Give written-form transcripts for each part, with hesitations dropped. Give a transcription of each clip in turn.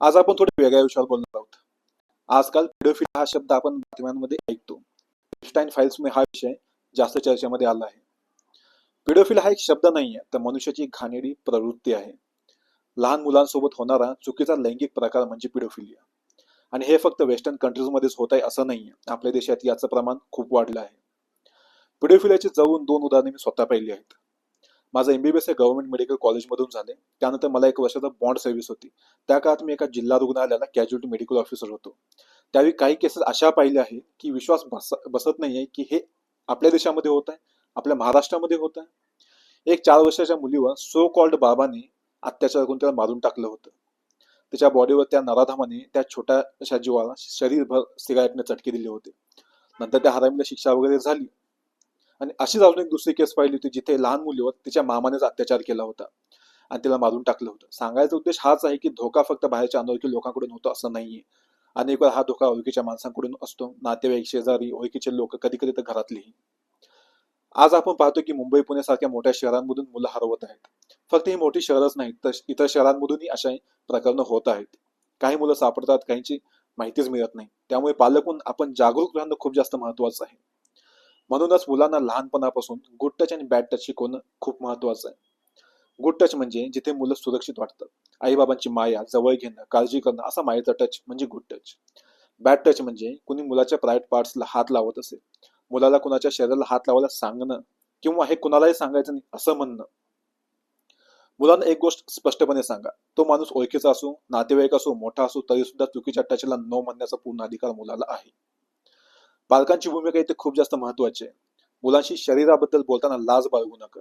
आज आपण थोडे वेगळ्या विषयावर बोलणार आहोत. आजकाल पेडोफिल हा शब्द आपण बातम्यांमध्ये ऐकतो. एप्स्टाईन फाईल्स हा विषय जास्त चर्चेमध्ये आला आहे. पेडोफिल हा एक शब्द नाहीये, तर मनुष्याची घाणेरडी प्रवृत्ती आहे. लहान मुलांसोबत होणारा चुकीचा लैंगिक प्रकार म्हणजे पेडोफिलिया. आणि हे फक्त वेस्टर्न कंट्रीजमध्येच होत आहे असं नाहीये. आपल्या देशात याचं प्रमाण खूप वाढलं आहे. पेडोफिलियाची जवळून 2 उदाहरणे मी स्वतः पाहिली आहेत. माझं एमबीबीएस हे गव्हर्नमेंट मेडिकल कॉलेजमधून झाले. त्यानंतर मला 1 वर्षाचा बॉन्ड सर्व्हिस होती. त्या काळात मी एका जिल्हा रुग्णालयाला कॅज्युअल्टी मेडिकल ऑफिसर होतो. त्यावेळी काही केसेस अशा पाहिल्या आहे की विश्वास बसत नाहीये की हे आपल्या देशामध्ये होत आहे, आपल्या महाराष्ट्रामध्ये होत आहे. एक 4 वर्षाच्या मुलीवर सो कॉल्ड बाबाने अत्याचार करून त्याला मारून टाकलं होतं. त्याच्या बॉडीवर त्या नराधमाने त्या छोट्याशा जीवाला शरीरभर सिगारेटने चटके दिले होते. नंतर त्या हरामीला शिक्षा वगैरे झाली. आणि अशीच अजून एक दुसरी केस पाहिली होती जिथे लहान मुलीवर तिच्या मामानेच अत्याचार केला होता आणि तिला मारून टाकलं होतं. सांगायचा उद्देश हाच आहे की धोका फक्त बाहेरच्या अनोळखी लोकांकडून होतो असं नाहीये. अनेक वेळा हा धोका ओळखीच्या माणसांकडून असतो, नातेवाईक, शेजारी, ओळखीचे लोक, कधी कधी तर घरातलेही. आज आपण पाहतो की मुंबई, पुणे सारख्या मोठ्या शहरांमधून मुलं हरवत आहेत. फक्त ही मोठी शहरच नाहीत, तर इतर शहरांमधूनही अशा प्रकरणं होत आहेत. काही मुलं सापडतात, काहींची माहितीच मिळत नाही. त्यामुळे पालक म्हणून आपण जागरूक राहणं खूप जास्त महत्वाचं आहे. म्हणूनच मुलांना लहानपणापासून गुड टच आणि बॅड टच शिकवणं खूप महत्वाचं आहे. गुड टच म्हणजे जिथे मुलं सुरक्षित वाटतात. आईबाबांची माया, जवळ घेणं, काळजी करणं, असा मायेचा टच म्हणजे गुड टच. बॅड टच म्हणजे कुणी मुलाच्या प्रायव्हेट पार्ट्सला हात लावत असेल, मुलाला कुणाच्या शरीराला हात लावायला सांगणं किंवा हे कुणालाही सांगायचं नाही असं म्हणणं. मुलांना एक गोष्ट स्पष्टपणे सांगा, तो माणूस ओळखीचा असो, नातेवाईक असो, मोठा असो, तरी सुद्धा चुकीच्या टचला नो म्हणण्याचा पूर्ण अधिकार मुलाला आहे. पालकांची भूमिका इथे खूप जास्त महत्वाची आहे. मुलांशी शरीराबद्दल बोलताना लाज बाळगू नका.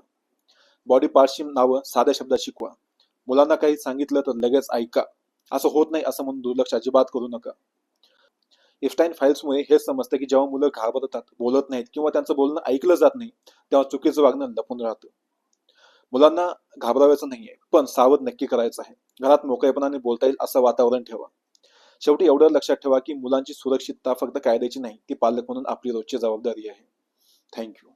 बॉडी पार्ट्सची नावं साध्या शब्दात शिकवा. मुलांना काही सांगितलं तर लगेच ऐका. असं होत नाही असं म्हणून दुर्लक्ष अजिबात करू नका. एप्स्टाईन फाईल्समुळे हे समजतं की जेव्हा मुलं घाबरतात, बोलत नाहीत किंवा त्यांचं बोलणं ऐकलं जात नाही, तेव्हा चुकीचं वागणं लपून राहतं. मुलांना घाबरावायचं नाहीये, पण सावध नक्की करायचं आहे. घरात मोकळेपणाने बोलता येईल असं वातावरण ठेवा. शेवटी एवढं लक्षात ठेवा की मुलांची सुरक्षितता फक्त कायद्याची नाही, ती पालक म्हणून आपली रोजची जबाबदारी आहे. थँक्यू.